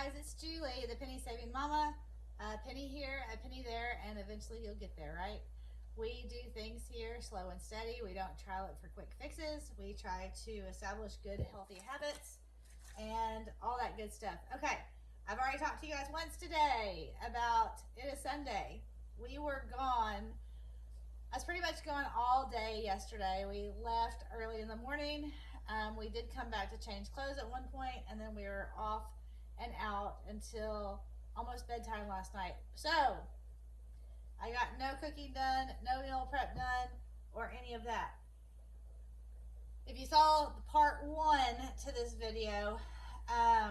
guys, it's Julie, the Penny Saving Mama. A penny here, a penny there, and eventually you'll get there, right? We do things here slow and steady. We don't try to look for quick fixes. We try to establish good, healthy habits and all that good stuff. Okay, I've already talked to you guys once today about it is Sunday. We were gone. I was pretty much gone all day yesterday. We left early in the morning. We did come back to change clothes at one point, and then we were off and out until almost bedtime last night. So I got no cooking done, no meal prep done, or any of that. If you saw part one to this video, I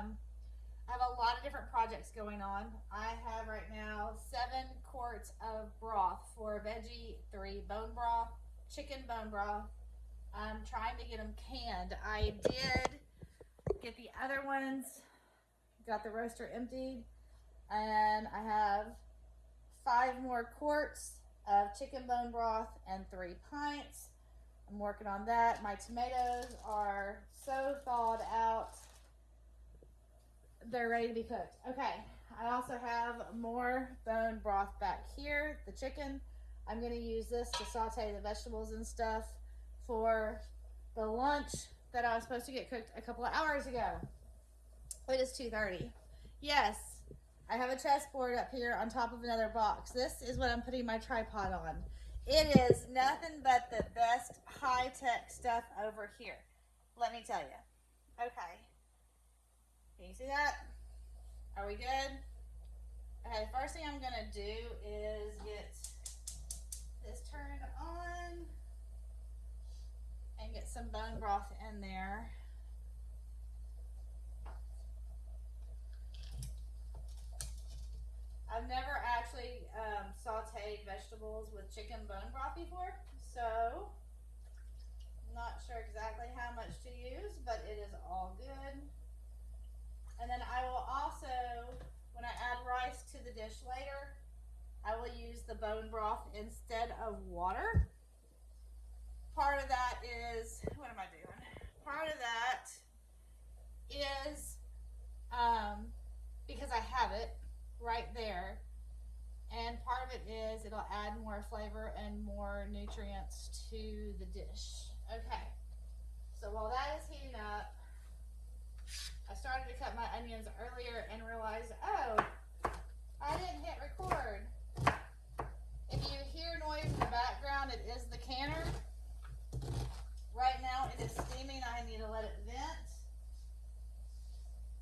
have a lot of different projects going on. I have right now 7 quarts of broth for veggie, 3 bone broth, chicken bone broth. I'm trying to get them canned. I did get the other ones, got the roaster emptied, and I have 5 more quarts of chicken bone broth and 3 pints. I'm working on that. My tomatoes are so thawed out, they're ready to be cooked. Okay, I also have more bone broth back here, the chicken. I'm going to use this to saute the vegetables and stuff for the lunch that I was supposed to get cooked a couple of hours ago. It is 2:30. Yes, I have a chessboard up here on top of another box. This is what I'm putting my tripod on. It is nothing but the best high-tech stuff over here. Let me tell you. Okay. Can you see that? Are we good? Okay, the first thing I'm going to do is get this turned on and get some bone broth in there. I've never actually sauteed vegetables with chicken bone broth before, so I'm not sure exactly how much to use, but it is all good. And then I will also, when I add rice to the dish later, I will use the bone broth instead of water. Part of that is, what am I doing? Part of that is because I have it right there, and part of it is it'll add more flavor and more nutrients to the dish. Okay, so while that is heating up, I started to cut my onions earlier and realized, oh, I didn't hit record. If you hear noise in the background, it is the canner. Right now it is steaming. I need to let it vent.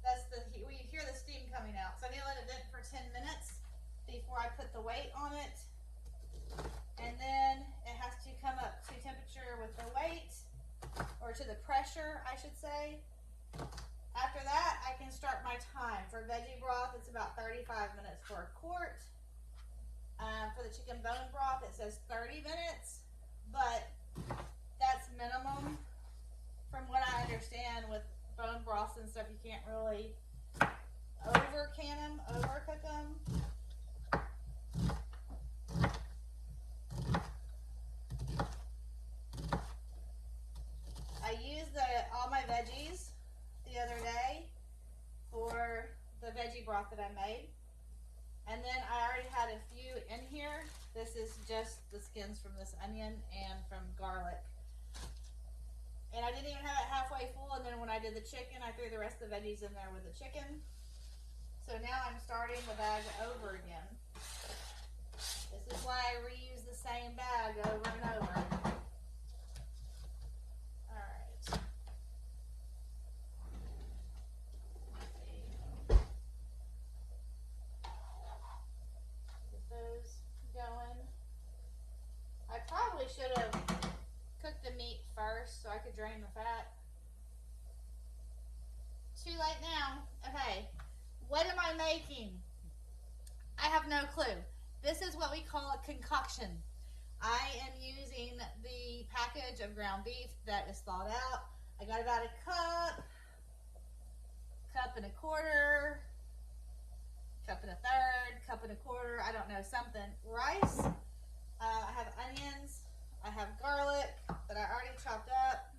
That's the, we hear the steam coming out. So I need to let it vent for 10 minutes before I put the weight on it. And then it has to come up to temperature with the weight, or to the pressure, I should say. After that, I can start my time. For veggie broth, it's about 35 minutes for a quart. For the chicken bone broth, it says 30 minutes, but that's minimum. From what I understand, with bone broths and stuff, you can't really over-can them, overcook them. I used all my veggies the other day for the veggie broth that I made. And then I already had a few in here. This is just the skins from this onion and from garlic. And I didn't even have it halfway full, and then when I did the chicken, I threw the rest of the veggies in there with the chicken. So now I'm starting the bag over again. This is why I reuse the same bag over and over. Alright. Get those going. I probably should have cooked the meat first so I could drain the fat. Too late now. Okay, what am I making? I have no clue. This is what we call a concoction. I am using the package of ground beef that is thawed out. I got about a cup and a quarter, cup and a third, cup and a quarter, I don't know, something. Rice, I have onions, I have garlic that I already chopped up.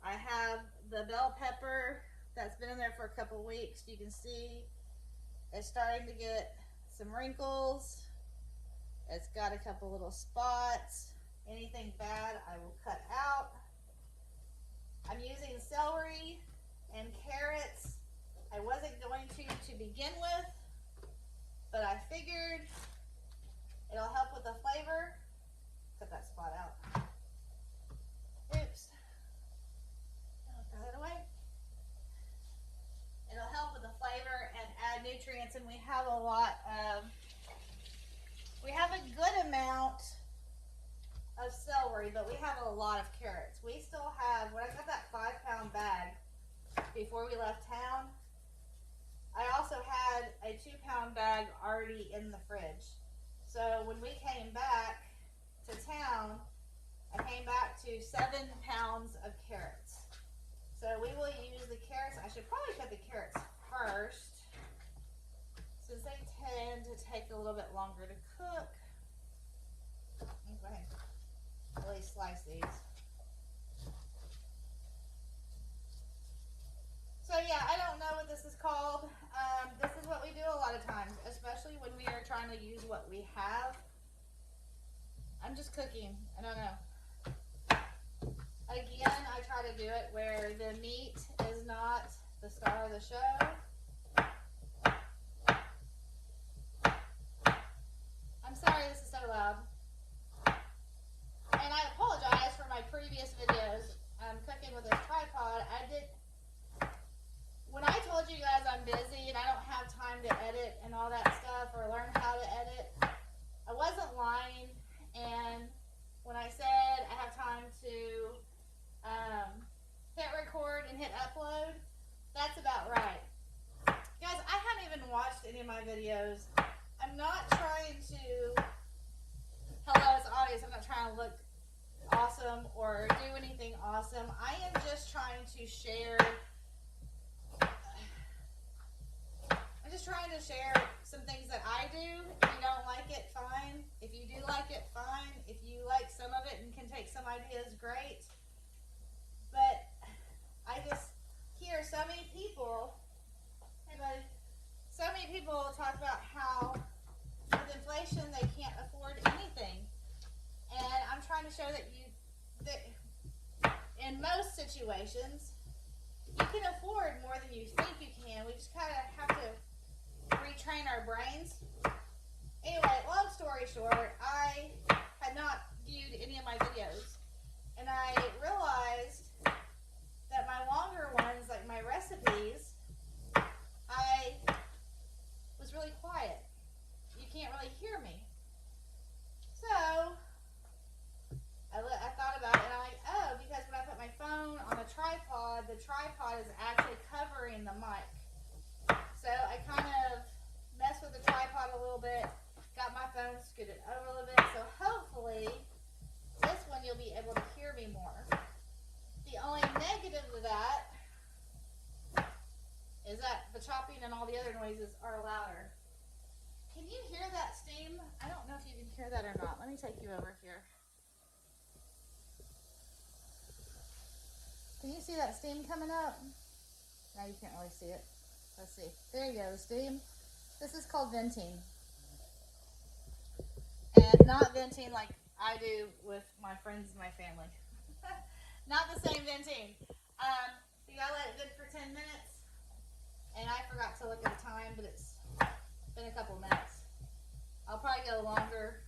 I have the bell pepper that's been in there for a couple weeks. You can see it's starting to get some wrinkles. It's got a couple little spots. Anything bad, I will cut out. I'm using celery and carrots. I wasn't going to begin with, but I figured it'll help with the flavor. Cut that spot out. Oops. I'll throw it away. It'll help with the flavor and add nutrients, and we have a good amount of celery, but we have a lot of carrots. We still have, when I got that 5-pound bag before we left town, I also had a 2-pound bag already in the fridge. So when we came back to town, I came back to 7 pounds of carrots. So we will use the carrots. I should probably cut the carrots first, since they tend to take a little bit longer to cook. Go ahead. Really slice these. So yeah, I don't know what this is called. This is what we do a lot of times, especially when we are trying to use what we have. I'm just cooking. I don't know. Again, I try to do it where the meat is not the star of the show. I'm sorry this is so loud. And I apologize for my previous videos. Cooking with this tripod. When I told you guys I'm busy and I don't have time to edit and all that stuff or learn how to edit, I wasn't lying. And when I said I have time to hit record and hit upload, that's about right. Guys, I haven't even watched any of my videos. I'm not trying to, hello, it's obvious, I'm not trying to look awesome or do anything awesome. I am just trying to share, some things that I do. If you don't like it, fine. If you do like it, fine. If you like some of it and can take some ideas, great. But I just hear so many people, hey buddy, so many people talk about how with inflation they can't afford anything. And I'm trying to show that in most situations, you can afford more than you think you can. We just kind of have to retrain our brains. Anyway, long story short, I had not viewed any of my videos, and I realized that my longer ones, like my recipes, I was really quiet. You can't really hear me. So I thought about it, and I'm like, oh, because when I put my phone on the tripod is actually covering the mic. So I kind of messed with the tripod a little bit, got my phone scooted over a little bit, so hopefully this one you'll be able to hear me more. The only negative to that is that the chopping and all the other noises are louder. Can you hear that steam? I don't know if you can hear that or not. Let me take you over here. Can you see that steam coming up? No, you can't really see it. Let's see. There you go, the steam. This is called venting. And not venting like I do with my friends and my family. Not the same venting. You gotta let it good for 10 minutes. And I forgot to look at the time, but it's been a couple minutes. I'll probably go longer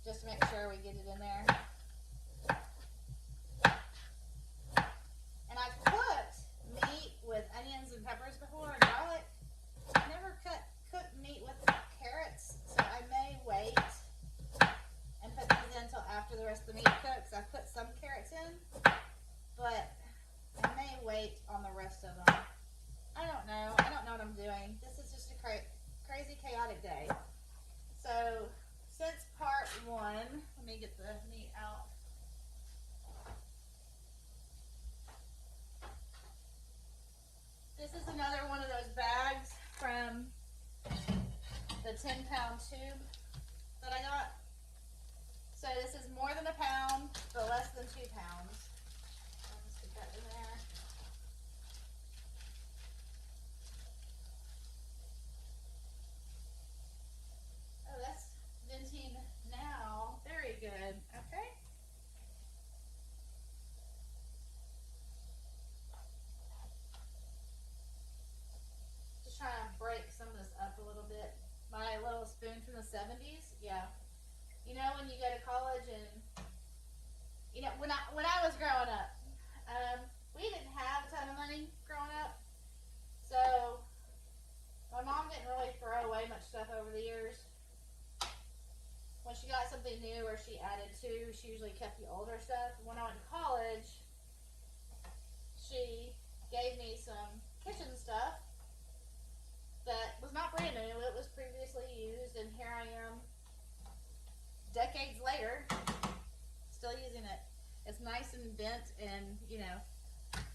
just to make sure we get it in there. And I've cooked meat with onions and peppers before and garlic. I never cooked meat with carrots, so I may wait and put these in until after the rest of the meat cooks. I've put some carrots in, but I may wait on the rest of them. I don't know. I don't know what I'm doing. This is just a crazy, chaotic day. So, since part 1, let me get the meat out. This is another one of those bags from the 10-pound tube that I got. So this is more than a pound, but less than 2 pounds. I'll just stick that in there. spoon from the 70s. Yeah. You know, when you go to college and, you know, when I was growing up, we didn't have a ton of money growing up. So my mom didn't really throw away much stuff over the years. When she got something new or she added to, she usually kept the older stuff. When I went to college, she gave me some kitchen stuff that was not brand new. It was previously used, and here I am decades later still using it. It's nice and bent and, you know,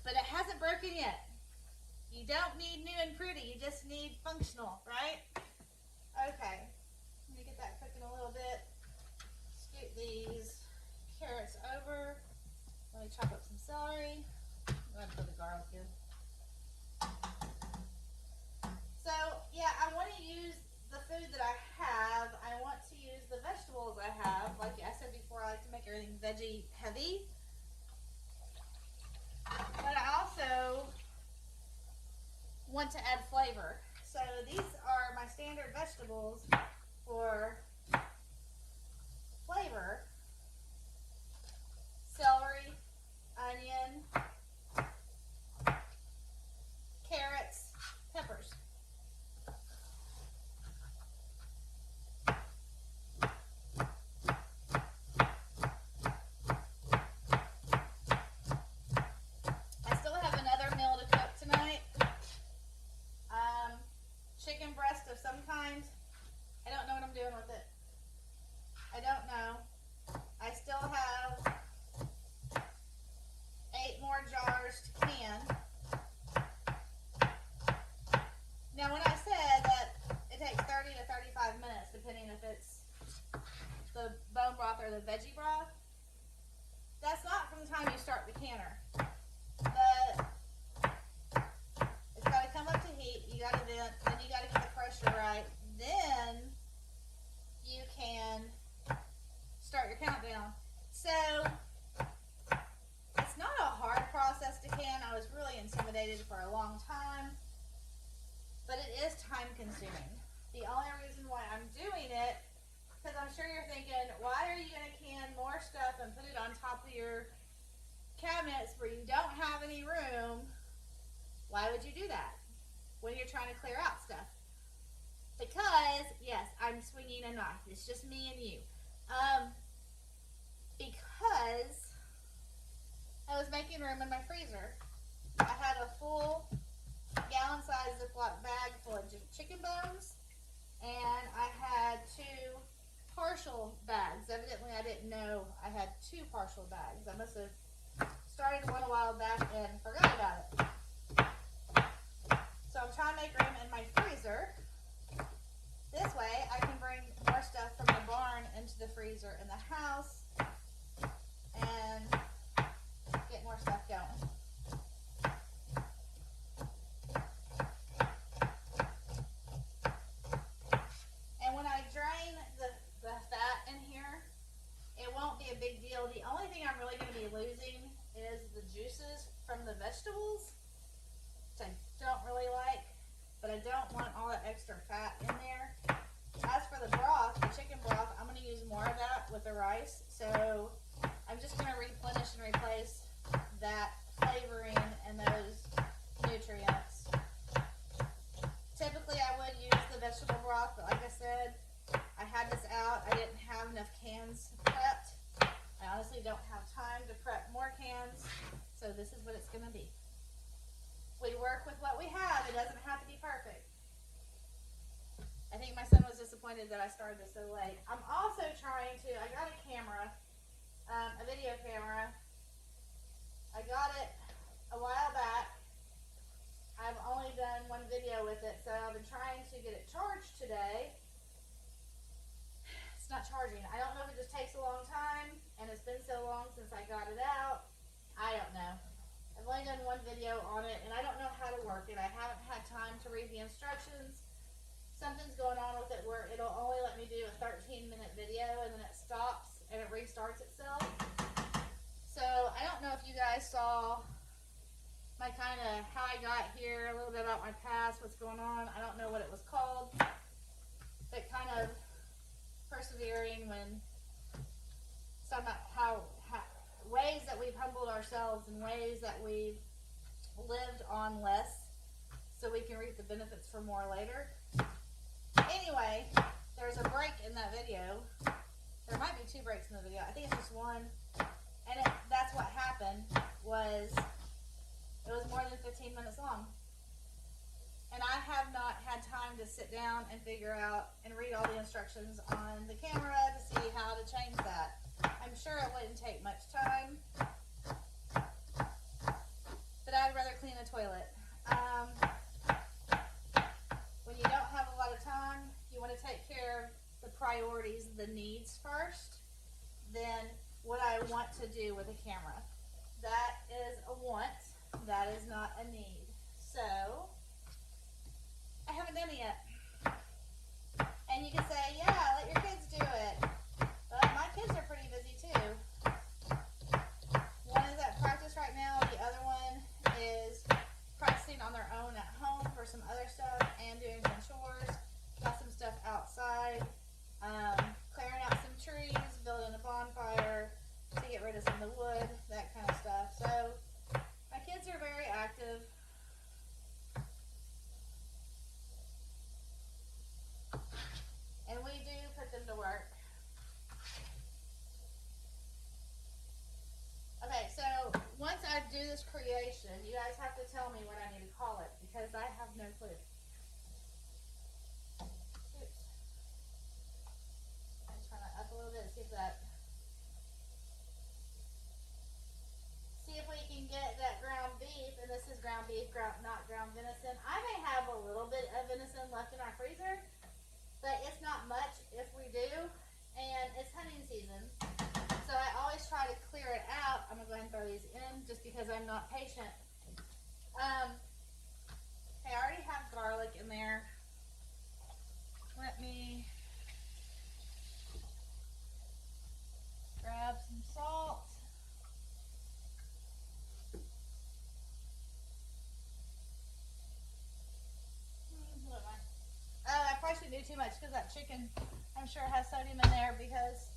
but it hasn't broken yet. You don't need new and pretty, you just need functional, right? Okay, let me get that cooking a little bit. Scoot these carrots over. Let me chop up some celery. I'm going to put the garlic in. So, yeah, I want to use the food that I have. I want to use the vegetables I have. Like I said before, I like to make everything veggie heavy. But I also want to add flavor. So these are my standard vegetables for flavor. Celery, onion, carrots, peppers. I still have another meal to cook tonight. Chicken breast of some kind. I don't know what I'm doing with it. I don't know. I still have 8 more jars to can. Now, when I said that it takes 30 to 35 minutes, depending if it's the bone broth or the veggie broth, that's not from the time you start the canner. It's got to come up to heat. You got to then you got to get the pressure right. Then you can start your countdown. So it's not a hard process to can. I was really intimidated for a long time, but it is time consuming. The only reason why I'm doing it, because I'm sure you're thinking, why are you going to can more stuff and put it on top of your cabinets where you don't have any room? Why would you do that when you're trying to clear out stuff? Because, yes, I'm swinging a knife. It's just me and you. Because I was making room in my freezer. I had a full gallon-sized Ziploc bag full of chicken bones, and I had 2 partial bags. Evidently, I didn't know I had 2 partial bags. I must have started one a while back and forgot about it. So I'm trying to make room in my freezer. This way I can bring more stuff from the barn into the freezer in the house and get more stuff going. And when I drain the fat in here, it won't be a big deal. The only thing I'm really going to be losing is the juices from the vegetables, which I don't really like, but I don't want all that extra fat in there. As for the broth, the chicken broth, I'm going to use more of that with the rice, so I'm just going to replenish and replace that flavoring and those nutrients. Typically I would use the vegetable broth, but like I said, I had this out. I didn't have enough cans prepped. I honestly don't have time to prep more cans, so this is what it's going to be. We work with what we have. It doesn't have to be perfect. I think my son was disappointed that I started this so late. I'm also trying to, I got a camera, a video camera. I got it a while back. I've only done one video with it, so I've been trying to get it charged today. It's not charging. I don't know if it just takes a long time, and it's been so long since I got it out. I don't know. I've only done one video on it, and I don't know how to work it. I haven't had time to read the instructions. Something's going on with it where it'll only let me do a 13-minute video, and then it stops, and it restarts itself. So, I don't know if you guys saw my kind of how I got here, a little bit about my past, what's going on. I don't know what it was called. but kind of persevering when some how ways that we've humbled ourselves and ways that we've lived on less so we can reap the benefits for more later. Anyway, there's a break in that video. There might be 2 breaks in the video. I think it's just one. And that's what happened, was it was more than 15 minutes long. And I have not had time to sit down and figure out and read all the instructions on the camera to see how to change that. I'm sure it wouldn't take much time, but I'd rather clean a toilet. When you don't have a lot of time, you want to take care of the priorities, the needs first, then what I want to do with a camera. That is a want, that is not a need. So, I haven't done it yet. And you can say, yeah, let your kids do it. But my kids are pretty busy too. One is at practice right now, the other one is practicing on their own at home for some other stuff and doing some chores. Got some stuff outside, clearing out some trees, building a bonfire to get rid of some of the wood, that kind of stuff. So my kids are very active. And we do put them to work. Okay, so once I do this creation, you guys have to tell me what I need to call it, because I have no clue. Oops. I'm turn it up a little bit, see if we can get that ground beef, and this is ground beef, not ground venison. I may have a little bit of venison left in our freezer, but it's not much if we do, and it's hunting season. So I always try to clear it out. I'm going to go ahead and throw these in just because I'm not patient. I already have garlic in there. Let me grab some salt. I probably shouldn't do too much because that chicken, I'm sure, has sodium in there because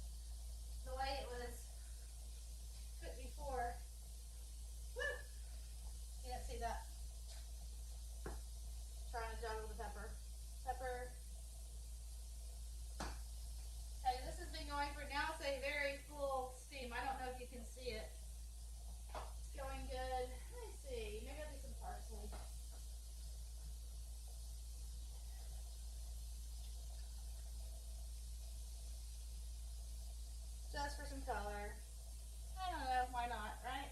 the way it was cooked before. Woo! You didn't see that. Trying to juggle the pepper. Okay, this has been going for now. It's a very full steam. I don't know if you can see it. It's going good. Let me see. Maybe I'll do some parsley. Just for some color. I don't know, why not, right?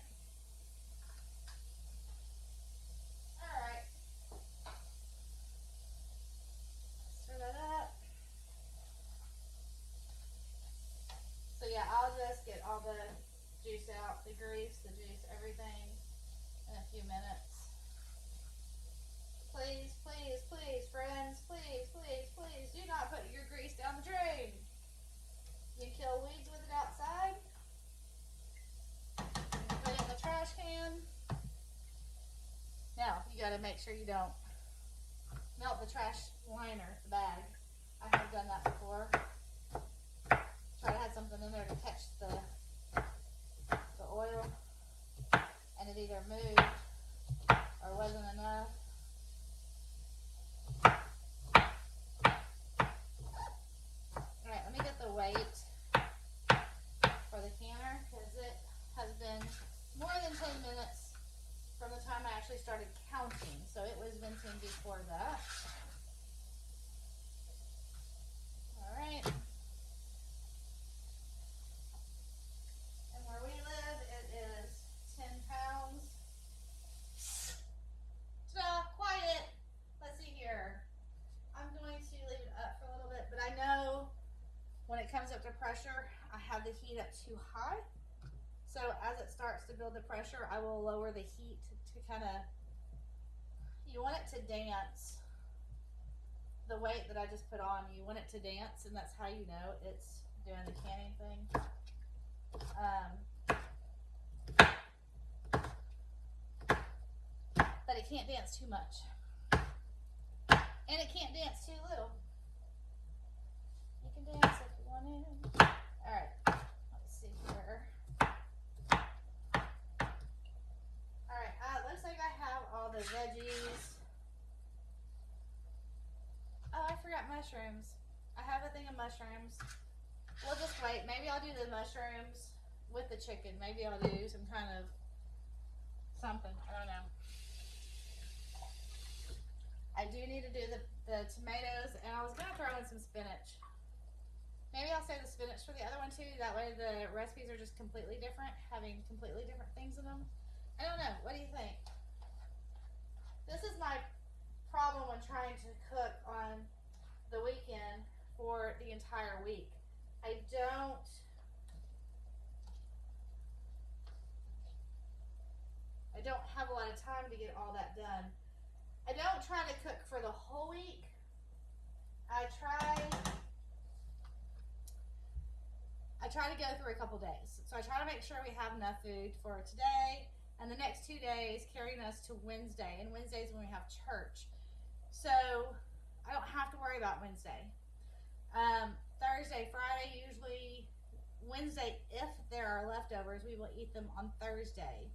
Alright. Stir that up. So yeah, I'll just get all the juice out, the grease, the juice, everything in a few minutes. Please, please, please, friends, please, please, please, do not put your grease down the drain. You can kill weeds with it outside. You can put it in the trash can. Now, you gotta make sure you don't melt the trash liner, the bag. I have done that before. Try to have something in there to catch the oil, and it either moved or wasn't enough. Alright, let me get the weight for the canner, because it has been more than 10 minutes from the time I actually started counting, so it was venting before that. Alright. And where we live, it is 10 pounds. Ta-da! Quiet! Let's see here. I'm going to leave it up for a little bit, but I know when it comes up to pressure, I have the heat up too high. So as it starts to build the pressure, I will lower the heat to kind of, you want it to dance. The weight that I just put on, you want it to dance, and that's how you know it's doing the canning thing. But it can't dance too much. And it can't dance too little. can dance if you want to. Alright, let's see here. Alright, looks like I have all the veggies. Oh, I forgot mushrooms. I have a thing of mushrooms. We'll just wait. Maybe I'll do the mushrooms with the chicken. Maybe I'll do some kind of something. I don't know. I do need to do the tomatoes, and I was going to throw in some spinach. Maybe I'll save the spinach for the other one too. That way the recipes are just completely different, having completely different things in them. I don't know. What do you think? This is my problem when trying to cook on the weekend for the entire week. I don't have a lot of time to get all that done. I don't try to cook for the whole week. I try to go through a couple days. So I try to make sure we have enough food for today and the next 2 days, carrying us to Wednesday. And Wednesday's when we have church. So I don't have to worry about Wednesday. Thursday, Friday, usually. Wednesday, if there are leftovers, we will eat them on Thursday.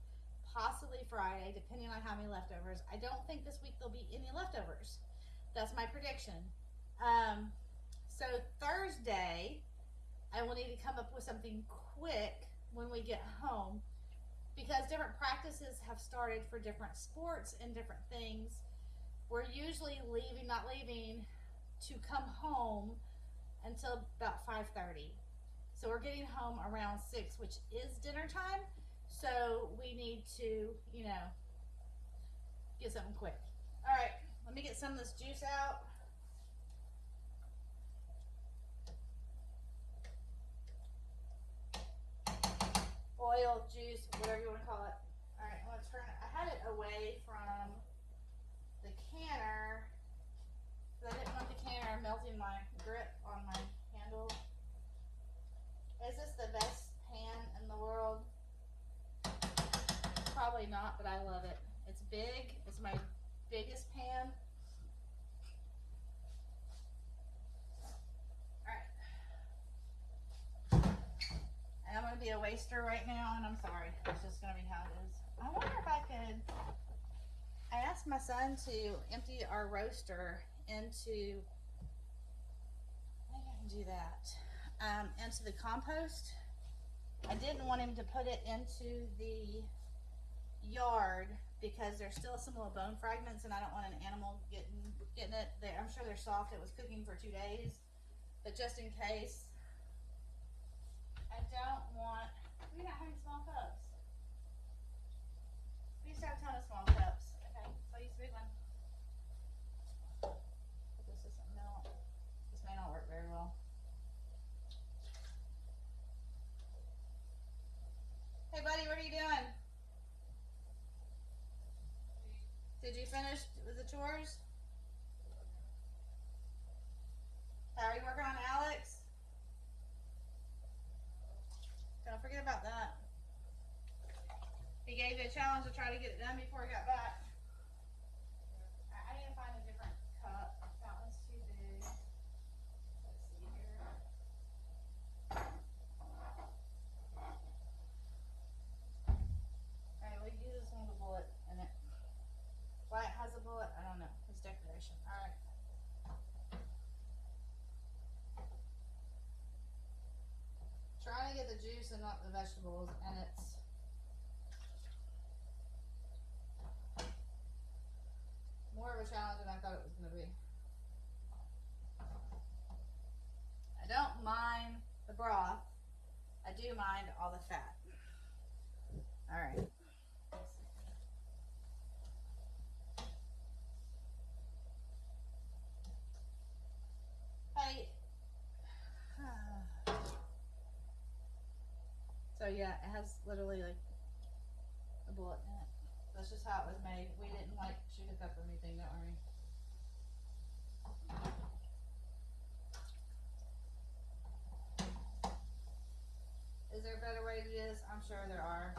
Possibly Friday, depending on how many leftovers. I don't think this week there'll be any leftovers. That's my prediction. So Thursday, I will need to come up with something quick when we get home, because different practices have started for different sports and different things. We're usually not leaving to come home until about 5:30. So we're getting home around 6, which is dinner time. So we need to, get something quick. All right, let me get some of this juice out. Oil, juice, whatever you want to call it. All right, I'm going to turn it. I had it away from the canner because I didn't want the canner melting my grip on my handle. Is this the best pan in the world? Probably not, but I love it. It's big. It's my biggest pan. Alright. And I'm going to be a waster right now, and I'm sorry. It's just going to be how it is. I wonder if I could... I asked my son to empty our roaster into... I think I can do that. Into the compost. I didn't want him to put it into the yard because there's still some little bone fragments, and I don't want an animal getting it. I'm sure they're soft. It was cooking for 2 days, but just in case, I don't want. We're not having small cups. We used to have a ton of small cups. Okay, so I use the big one. But this isn't milk. This may not work very well. Hey buddy, what are you doing? Did you finish with the chores? How are you working on Alex? Don't forget about that. He gave you a challenge to try to get it done before he got back. I need to find a different cup. That one's too big. Let's see here. Alright, we'll use this one with a bullet in it. Why it has a bullet, I don't know. It's decoration. Alright. Trying to get the juice and not the vegetables, and it's more of a challenge than I thought it was going to be. I don't mind the broth. I do mind all the fat. Alright. Hey. So yeah, it has literally like a bullet in it. That's just how it was made. We didn't like shoot it up or anything, don't worry. Is there a better way to do this? I'm sure there are.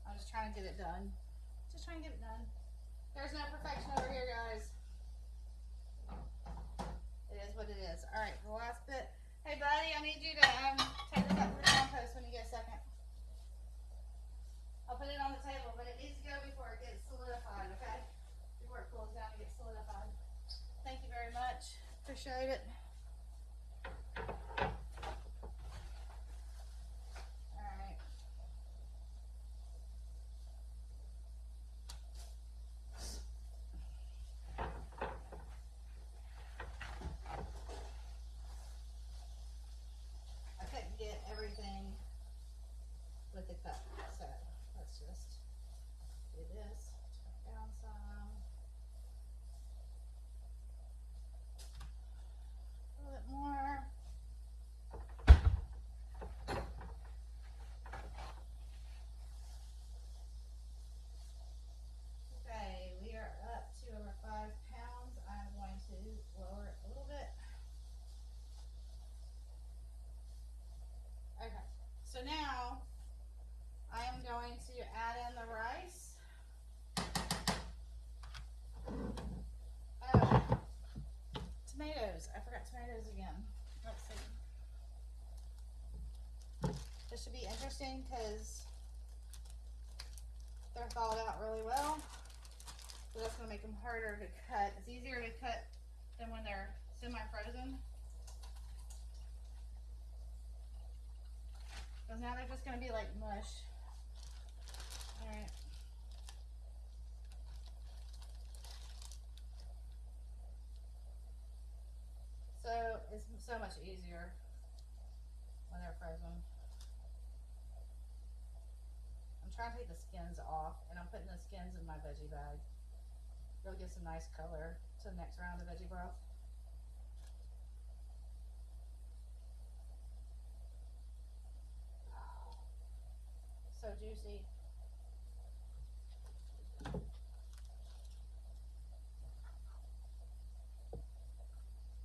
I'm just trying to get it done. Just trying to get it done. There's no perfection over here, guys. It is what it is. Alright, the last bit. appreciate it. Alright. I couldn't get everything with the cup, so let's just do this. Turn it down some. A little bit more. Okay, we are up to over 5 pounds. I'm going to lower it a little bit. Okay, so now I am going to add in the rice. Oh, tomatoes. I forgot tomatoes again. Let's see. This should be interesting because they're thawed out really well. So that's going to make them harder to cut. It's easier to cut than when they're semi-frozen. Because now they're just going to be like mush. Alright. So it's so much easier when they're frozen. I'm trying to take the skins off, and I'm putting the skins in my veggie bag. It'll give some nice color to the next round of veggie broth. So juicy.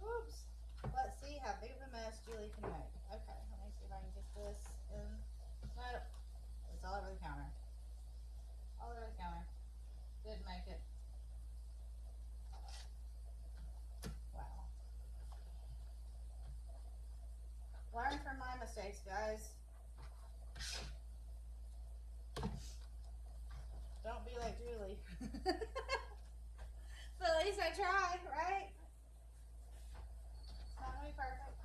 Oops. Let's see how big of a mess Julie can make. Okay, let me see if I can get this in. Nope. It's all over the counter. All over the counter. Didn't make it. Wow. Learn from my mistakes, guys. Don't be like Julie. But at least I tried, right? It's not gonna be perfect.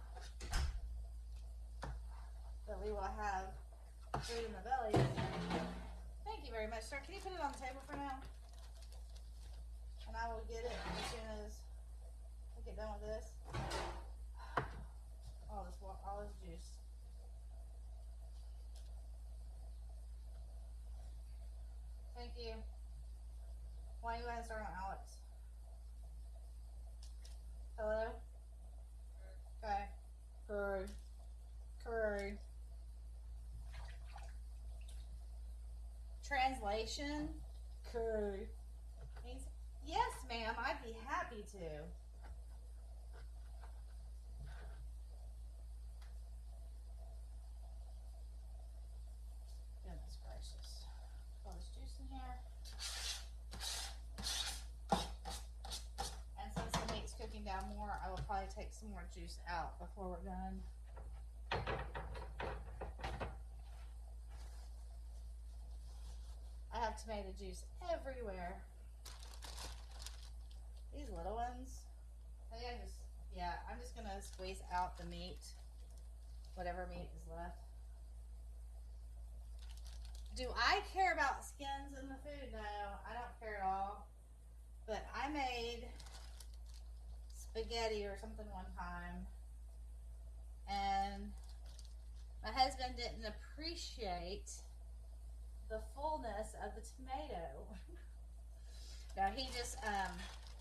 But we will have food in the belly. Thank you very much, sir. Can you put it on the table for now? And I will get it as soon as I get done with this. All this juice. Thank you. Why don't you go ahead and start on Alex? Hello? Okay. Curry. Curry. Translation? Curry. Yes, ma'am. I'd be happy to. Goodness gracious. All this juice in here. And since the meat's cooking down more, I will probably take some more juice out before we're done. I have tomato juice everywhere. These little ones, I think I'm just gonna squeeze out the meat, whatever meat is left. Do I care about skins in the food? No, I don't care at all. But I made spaghetti or something one time, and my husband didn't appreciate the fullness of the tomato. Now he just,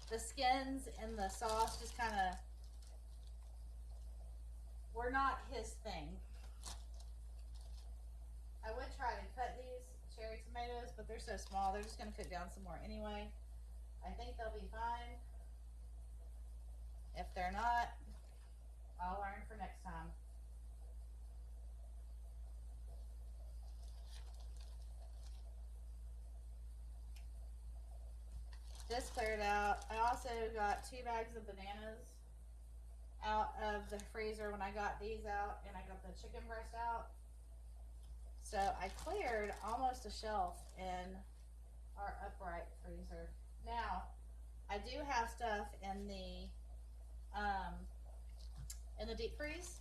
the skins and the sauce just kind of were not his thing. I would try to cut these cherry tomatoes, but they're so small, they're just going to cook down some more anyway. I think they'll be fine. If they're not, I'll learn for next time. Just cleared out. I also got 2 bags of bananas out of the freezer when I got these out, and I got the chicken breast out. So I cleared almost a shelf in our upright freezer. Now, I do have stuff in the um, in the deep freeze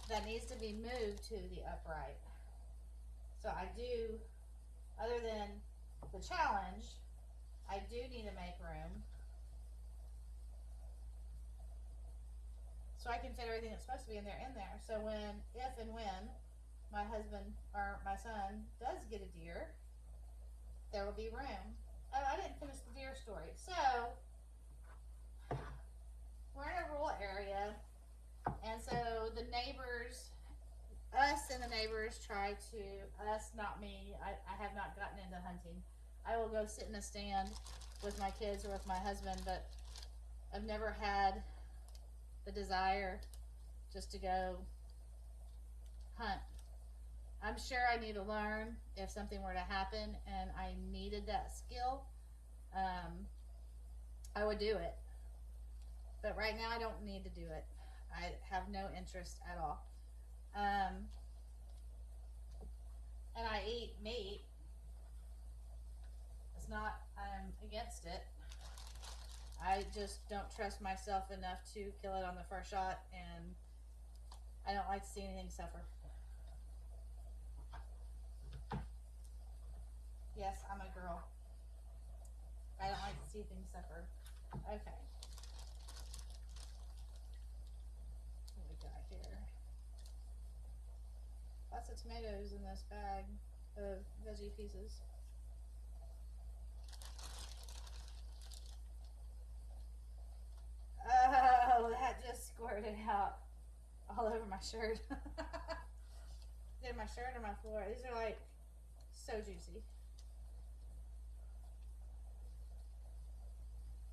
that needs to be moved to the upright. So I do, other than the challenge, I do need to make room so I can fit everything that's supposed to be in there. So if and when my husband or my son does get a deer, there will be room. Oh, I didn't finish the deer story. So we're in a rural area, and so the neighbors, us and the neighbors try to, us, not me, I have not gotten into hunting. I will go sit in a stand with my kids or with my husband, but I've never had the desire just to go hunt. I'm sure I need to learn if something were to happen and I needed that skill. I would do it. But right now I don't need to do it. I have no interest at all. And I eat meat. It's not, I'm against it. I just don't trust myself enough to kill it on the first shot, and I don't like to see anything suffer. Yes, I'm a girl. I don't like to see things suffer. Okay. What we got here? Lots of tomatoes in this bag of veggie pieces. Oh, that just squirted out all over my shirt. Did my shirt or my floor? These are like so juicy.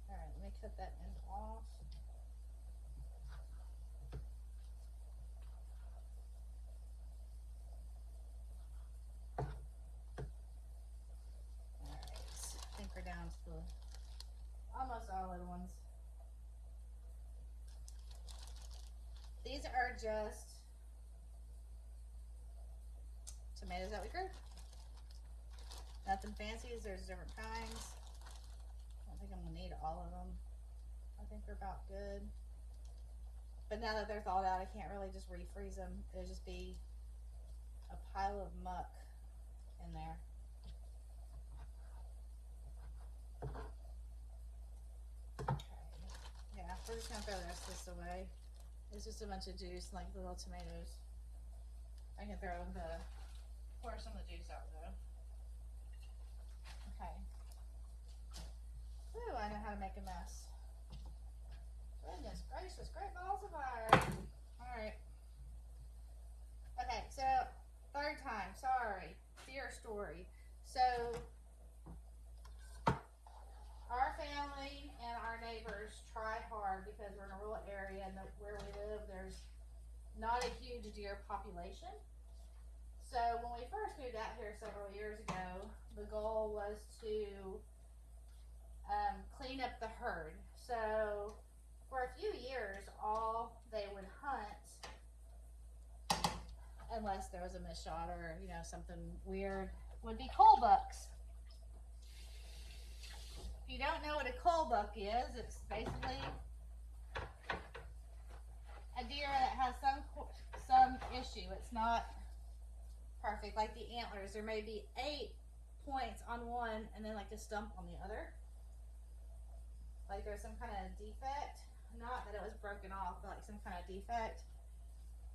Alright, let me cut that end off. Alright, I think we're down to the almost all of the ones. These are just tomatoes that we grew. Nothing fancy, there's different kinds. I don't think I'm gonna need all of them. I think they're about good. But now that they're thawed out, I can't really just refreeze them. It'll just be a pile of muck in there. Okay. Yeah, we're just gonna throw the rest of this away. It's just a bunch of juice, like little tomatoes. I can throw pour some of the juice out though. Okay. Ooh, I know how to make a mess. Goodness gracious, great balls of fire. Alright. Okay, so third time, sorry. Deer story. So our family and our neighbors try hard because we're in a rural area and where we live there's not a huge deer population. So when we first moved out here several years ago, the goal was to clean up the herd. So for a few years, all they would hunt, unless there was a missed shot or something weird, would be coal bucks. If you don't know what a coal buck is, it's basically a deer that has some issue. It's not perfect, like the antlers. There may be 8 points on one and then like a stump on the other. Like there's some kind of defect. Not that it was broken off, but like some kind of defect.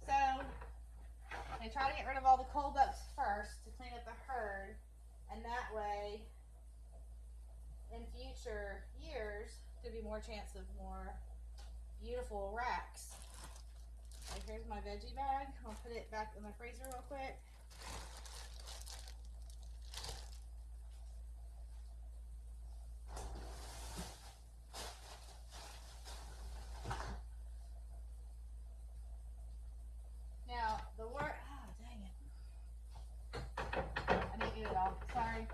So they try to get rid of all the coal bucks first to clean up the herd, and that way in future years there'd be more chance of more beautiful racks. Okay, here's my veggie bag. I'll put it back in the freezer real quick. Now the word, oh dang it, I didn't get it all, sorry.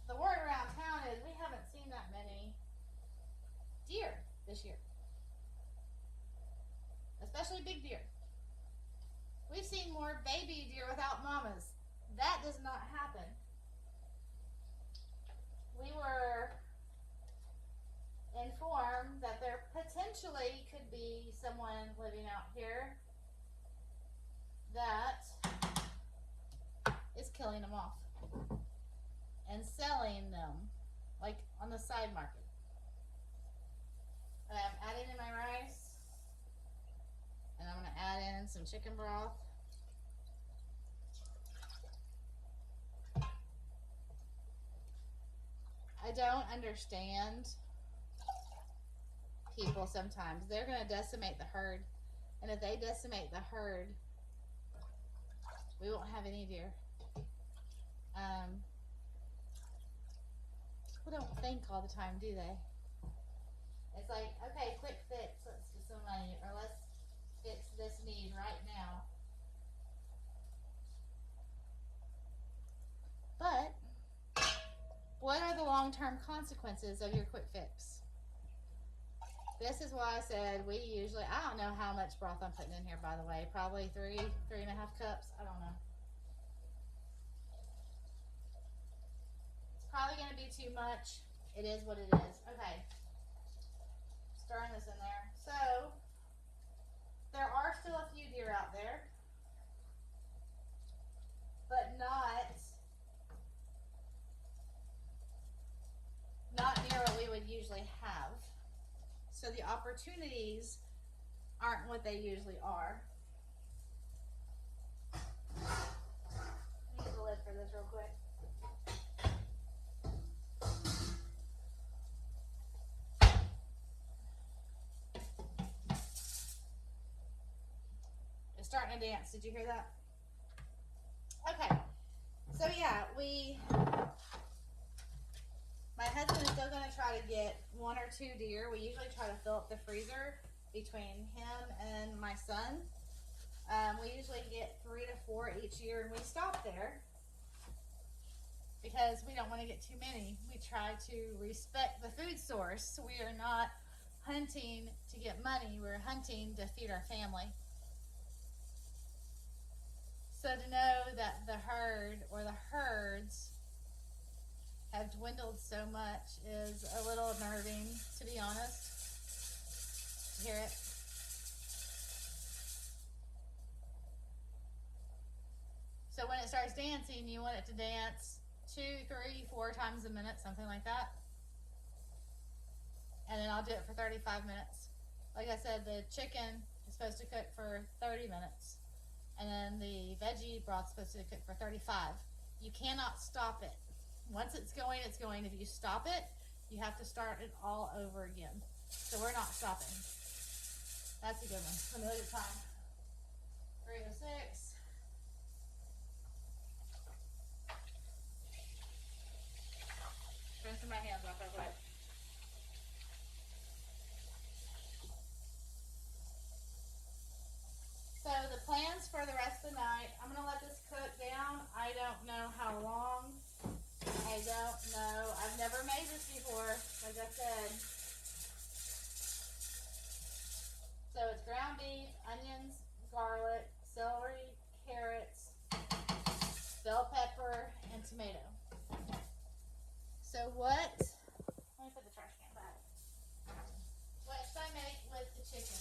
The word around town is we haven't seen that many deer this year. Especially big deer. We've seen more baby deer without mamas. That does not happen. We were informed that there side market. I'm adding in my rice, and I'm going to add in some chicken broth. I don't understand people sometimes. They're going to decimate the herd, and if they decimate the herd, we won't have any deer. People don't think all the time, do they? It's like, okay, quick fix, let's get some money, or let's fix this need right now. But what are the long-term consequences of your quick fix? This is why I said we usually, I don't know how much broth I'm putting in here, by the way. Probably 3.5 cups. I don't know. It's probably going to be too much. It is what it is. Okay. Stirring this in there. So, there are still a few deer out there, but not near what we would usually have. So the opportunities aren't what they usually are. Let me use the lid for this real quick. It's starting to dance. Did you hear that? Okay. So yeah, my husband is still going to try to get 1 or 2 deer. We usually try to fill up the freezer between him and my son. We usually get 3 to 4 each year, and we stop there because we don't want to get too many. We try to respect the food source. We are not hunting to get money. We're hunting to feed our family. So to know that the herd or the herds have dwindled so much is a little unnerving, to be honest. Hear it? So when it starts dancing, you want it to dance 2, 3, 4 times a minute, something like that. And then I'll do it for 35 minutes. Like I said, the chicken is supposed to cook for 30 minutes. And then the veggie broth is supposed to cook for 35. You cannot stop it. Once it's going, it's going. If you stop it, you have to start it all over again. So we're not stopping. That's a good one. Let me look at time. 3:06. Rinsing my hands off real quick. So the plans for the rest of the night, I'm going to let this cook down. I don't know how long. I don't know. I've never made this before, like I said. So it's ground beef, onions, garlic, celery, carrots, bell pepper, and tomato. So let me put the trash can back. What should I make with the chicken?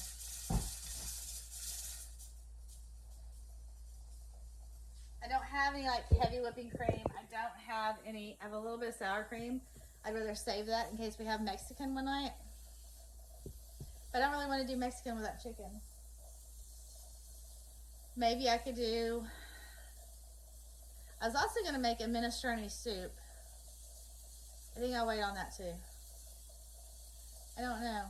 I don't have any like heavy whipping cream. I don't have any. I have a little bit of sour cream. I'd rather save that in case we have Mexican one night. But I don't really want to do Mexican without chicken. Maybe I could do. I was also going to make a minestrone soup. I think I'll wait on that too. I don't know.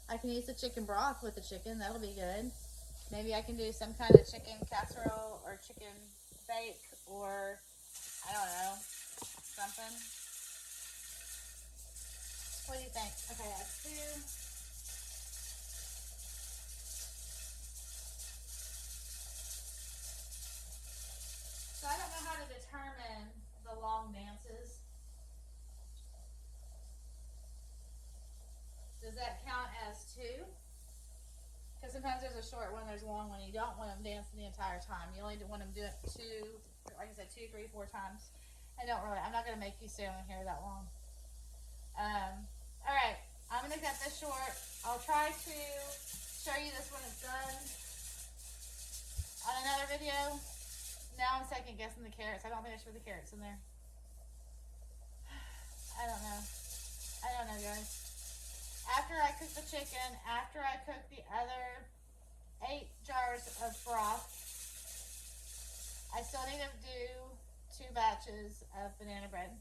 I can use the chicken broth with the chicken. That'll be good. Maybe I can do some kind of chicken casserole or chicken bake or, I don't know, something. What do you think? Okay, that's 2. So I don't know how to determine the long dances. Does that count as 2? Because sometimes there's a short one, there's a long one. You don't want them dancing the entire time. You only want them doing 2, like I said, 2, 3, 4 times. I'm not going to make you stay on here that long. All right, I'm going to cut this short. I'll try to show you this when it's done on another video. Now I'm second guessing the carrots. I don't think I should put the carrots in there. I don't know. guys. After I cook the chicken, after I cook the other 8 jars of broth, I still need to do 2 batches of banana bread.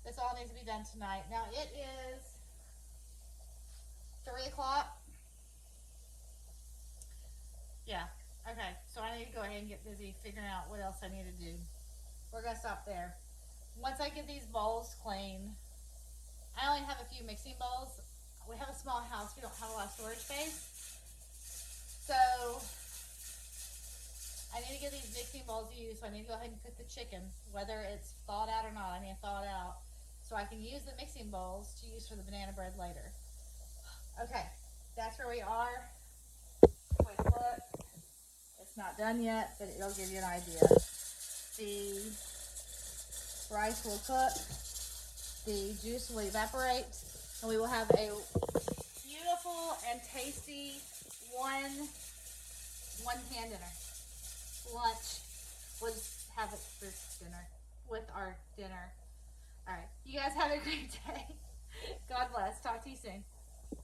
This all needs to be done tonight. Now it is 3 o'clock. Yeah, okay, so I need to go ahead and get busy figuring out what else I need to do. We're gonna stop there. Once I get these bowls clean, I only have a few mixing bowls. We have a small house, we don't have a lot of storage space. So I need to get these mixing bowls used, so I need to go ahead and cook the chicken, whether it's thawed out or not. I need to thaw it out so I can use the mixing bowls to use for the banana bread later. Okay, that's where we are. Quick look. It's not done yet, but it'll give you an idea. The rice will cook, the juice will evaporate, and we will have a beautiful and tasty one-pan dinner. Lunch. We'll just have it for dinner with our dinner. All right, you guys have a great day. God bless. Talk to you soon.